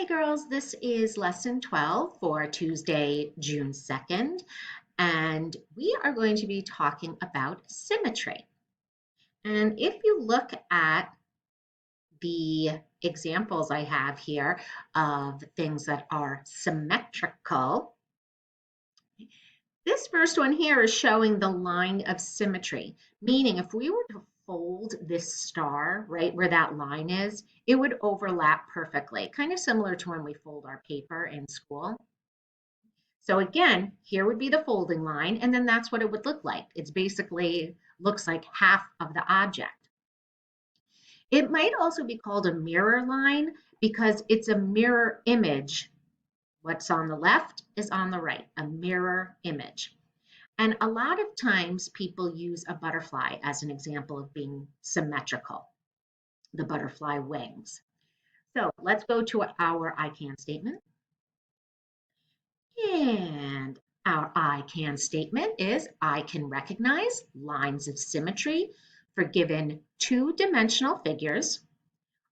Hey girls, this is lesson 12 for Tuesday, June 2nd, and we are going to be talking about symmetry. And if you look at the examples I have here of things that are symmetrical, this first one here is showing the line of symmetry, meaning if we were to fold this star right where that line is, it would overlap perfectly, kind of similar to when we fold our paper in school. So again, here would be the folding line, and then that's what it would look like. It's basically looks like half of the object. It might also be called a mirror line because it's a mirror image. What's on the left is on the right, a mirror image. And a lot of times people use a butterfly as an example of being symmetrical, the butterfly wings. So let's go to our I can statement. And our I can statement is I can recognize lines of symmetry for given two-dimensional figures,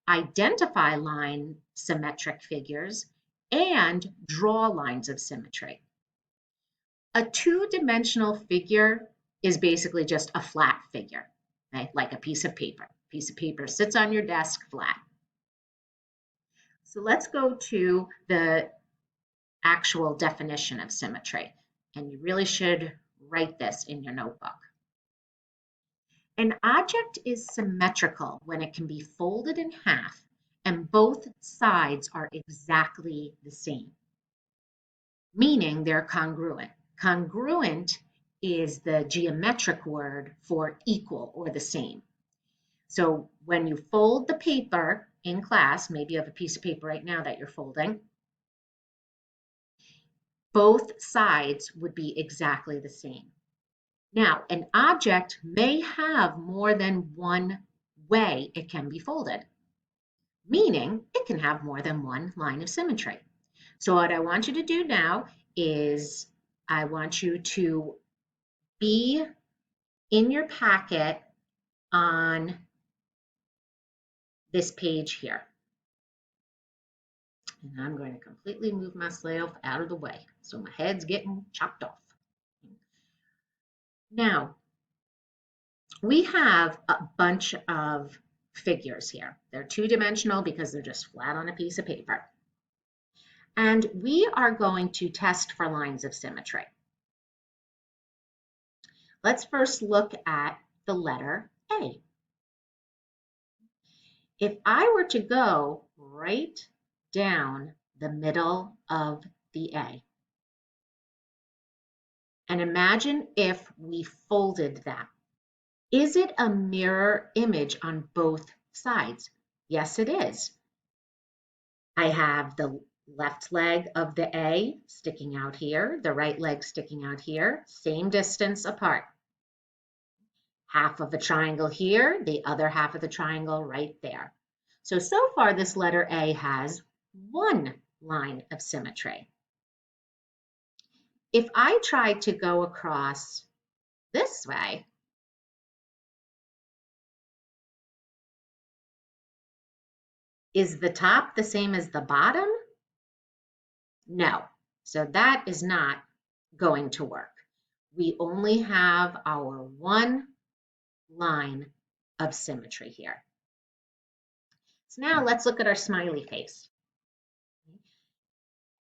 identify line symmetric figures, and draw lines of symmetry. A two-dimensional figure is basically just a flat figure, okay? Like a piece of paper. A piece of paper sits on your desk flat. So let's go to the actual definition of symmetry. And you really should write this in your notebook. An object is symmetrical when it can be folded in half and both sides are exactly the same, meaning they're congruent. Congruent is the geometric word for equal or the same. So when you fold the paper in class, maybe you have a piece of paper right now that you're folding, both sides would be exactly the same. Now, an object may have more than one way it can be folded, meaning it can have more than one line of symmetry. So what I want you to do now is I want you to be in your packet on this page here. And I'm going to completely move myself out of the way so my head's getting chopped off. Now, we have a bunch of figures here. They're two-dimensional because they're just flat on a piece of paper. And we are going to test for lines of symmetry. Let's first look at the letter A. If I were to go right down the middle of the A, and imagine if we folded that, is it a mirror image on both sides? Yes, it is. I have the left leg of the A sticking out here, the right leg sticking out here, same distance apart. Half of the triangle here, the other half of the triangle right there. So far this letter A has one line of symmetry. If I try to go across this way, is the top the same as the bottom? No. So that is not going to work. We only have our one line of symmetry here. So now let's look at our smiley face.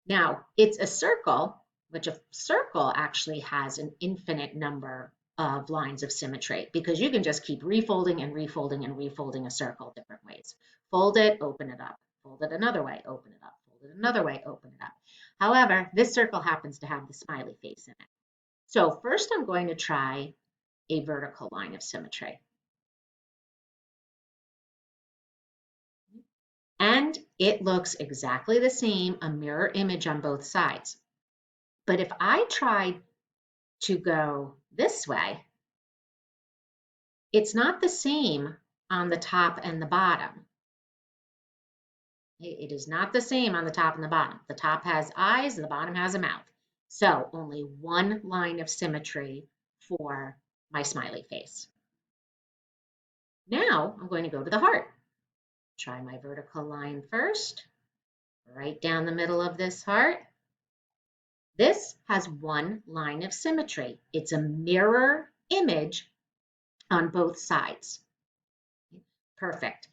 Now it's a circle, which a circle actually has an infinite number of lines of symmetry because you can just keep refolding and refolding and refolding a circle different ways. Fold it, open it up. Fold it another way, open it up. Fold it another way, open it up. However, this circle happens to have the smiley face in it. So first I'm going to try a vertical line of symmetry. And it looks exactly the same, a mirror image on both sides. But if I tried to go this way, it's not the same on the top and the bottom. It is not the same on the top and the bottom. The top has eyes, the bottom has a mouth. So only one line of symmetry for my smiley face. Now I'm going to go to the heart. Try my vertical line first. right down the middle of this heart. This has one line of symmetry. It's a mirror image on both sides. Perfect.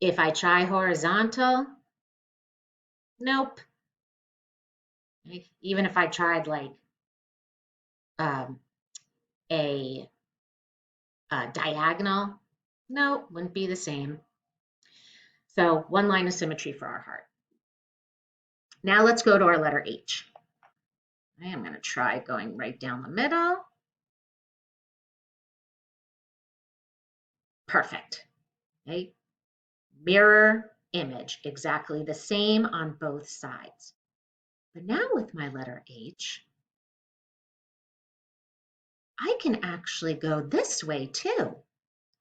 If I try horizontal, nope. Even if I tried like um, a diagonal, no, wouldn't be the same. So one line of symmetry for our heart. Now let's go to our letter H. I am going to try going right down the middle. Perfect. Okay. Mirror image, exactly the same on both sides. But now with my letter H, I can actually go this way too.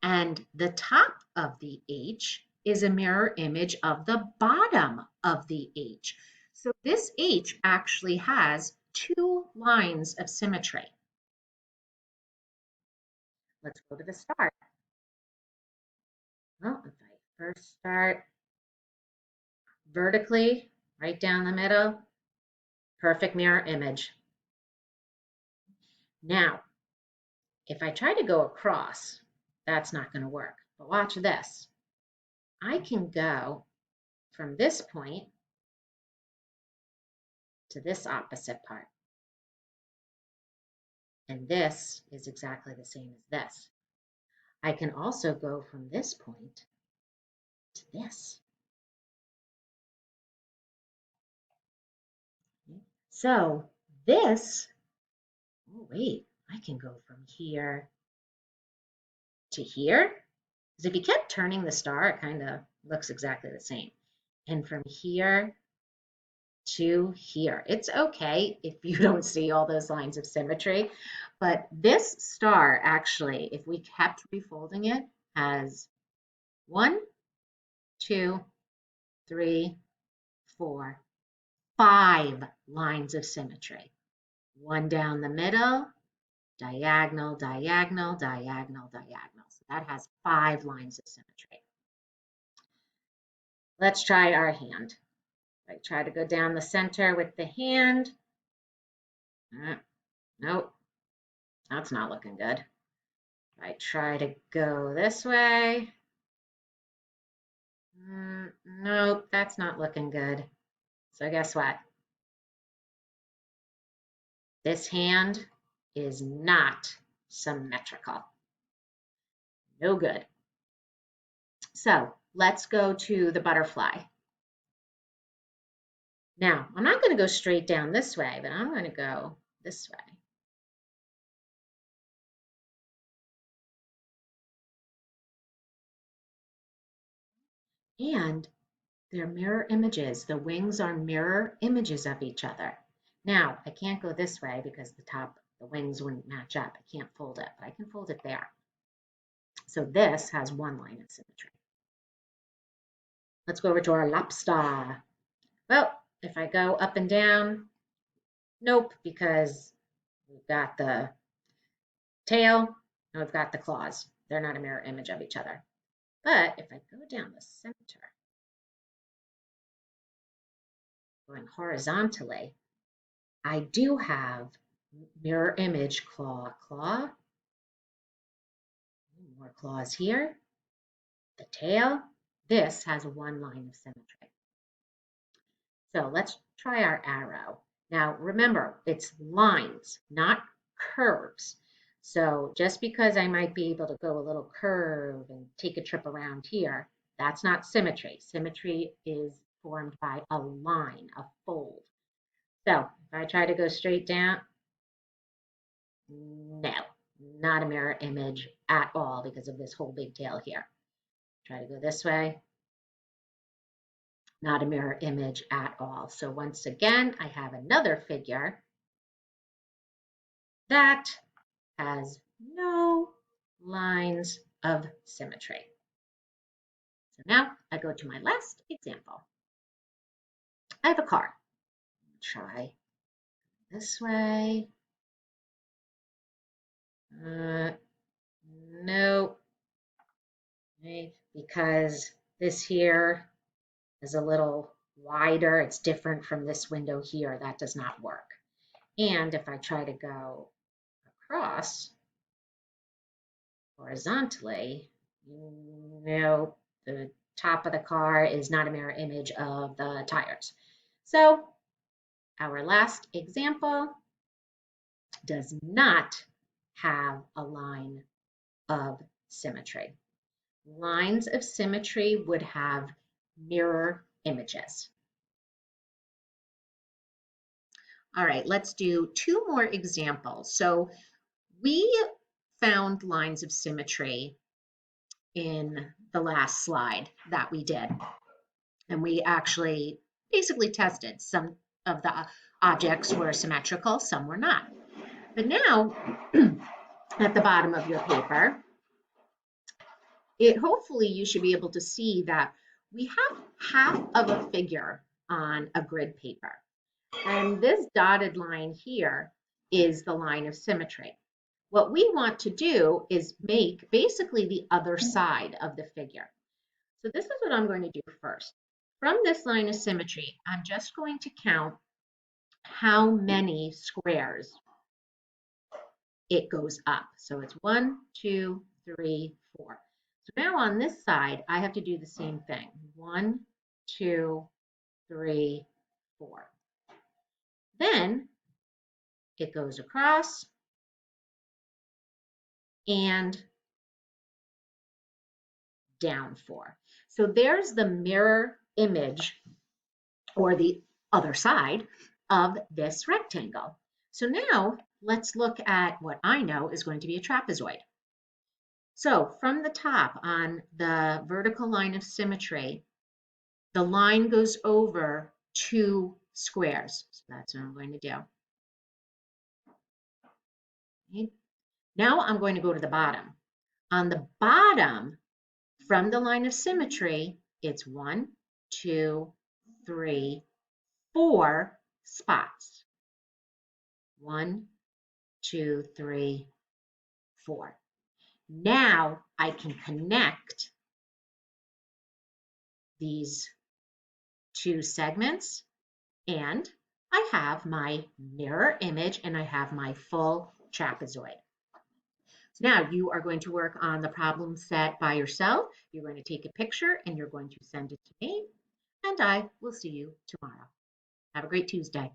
And the top of the H is a mirror image of the bottom of the H. So this H actually has two lines of symmetry. Let's go to the start. Well, if I first start vertically, right down the middle, perfect mirror image. Now, if I try to go across, that's not going to work. But watch this. I can go from this point to this opposite part. And this is exactly the same as this. I can also go from this point to this. So this, oh wait, I can go from here to here. Because if you kept turning the star, it kind of looks exactly the same. And from here to here. It's okay if you don't see all those lines of symmetry, but this star actually, if we kept refolding it, has 1, 2, 3, 4, 5 lines of symmetry. One down the middle, diagonal, diagonal, diagonal, diagonal. So that has 5 lines of symmetry. Let's try our hand. I try to go down the center with the hand. Nope, that's not looking good. I try to go this way. Nope, that's not looking good. So guess what? This hand is not symmetrical. No good. So let's go to the butterfly. Now, I'm not going to go straight down this way, but I'm going to go this way. And they're mirror images. The wings are mirror images of each other. Now, I can't go this way because the wings wouldn't match up. I can't fold it, but I can fold it there. So this has one line of symmetry. Let's go over to our lobster. Well, if I go up and down, nope, because we've got the tail and we've got the claws. They're not a mirror image of each other. But if I go down the center, going horizontally, I do have mirror image claw, claw. More claws here. The tail. This has one line of symmetry. So let's try our arrow. Now remember, it's lines, not curves. So just because I might be able to go a little curve and take a trip around here, that's not symmetry. Symmetry is formed by a line, a fold. So if I try to go straight down, no, not a mirror image at all because of this whole big tail here. Try to go this way, not a mirror image at all. So once again, I have another figure that has no lines of symmetry. So now I go to my last example. I have a car. Try this way. No, okay, because this here is a little wider. It's different from this window here. That does not work. And if I try to go across horizontally, no, the top of the car is not a mirror image of the tires. So our last example does not have a line of symmetry. Lines of symmetry would have mirror images. All right, let's do two more examples. So we found lines of symmetry in the last slide that we did. And we actually basically tested some of the objects were symmetrical, some were not. But now, at the bottom of your paper, hopefully you should be able to see that we have half of a figure on a grid paper. And this dotted line here is the line of symmetry. What we want to do is make basically the other side of the figure. So this is what I'm going to do first. From this line of symmetry, I'm just going to count how many squares it goes up. So it's 1, 2, 3, 4. So now on this side, I have to do the same thing. 1, 2, 3, 4. Then it goes across and down 4. So there's the mirror image or the other side of this rectangle. So now let's look at what I know is going to be a trapezoid. So from the top on the vertical line of symmetry, the line goes over 2 squares. So that's what I'm going to do. Okay. Now I'm going to go to the bottom. On the bottom, from the line of symmetry, it's 1, 2, 3, 4 spots. 1, 2, 3, 4. Now I can connect these 2 segments and I have my mirror image and I have my full trapezoid. So now you are going to work on the problem set by yourself. You're going to take a picture and you're going to send it to me, and I will see you tomorrow. Have a great Tuesday.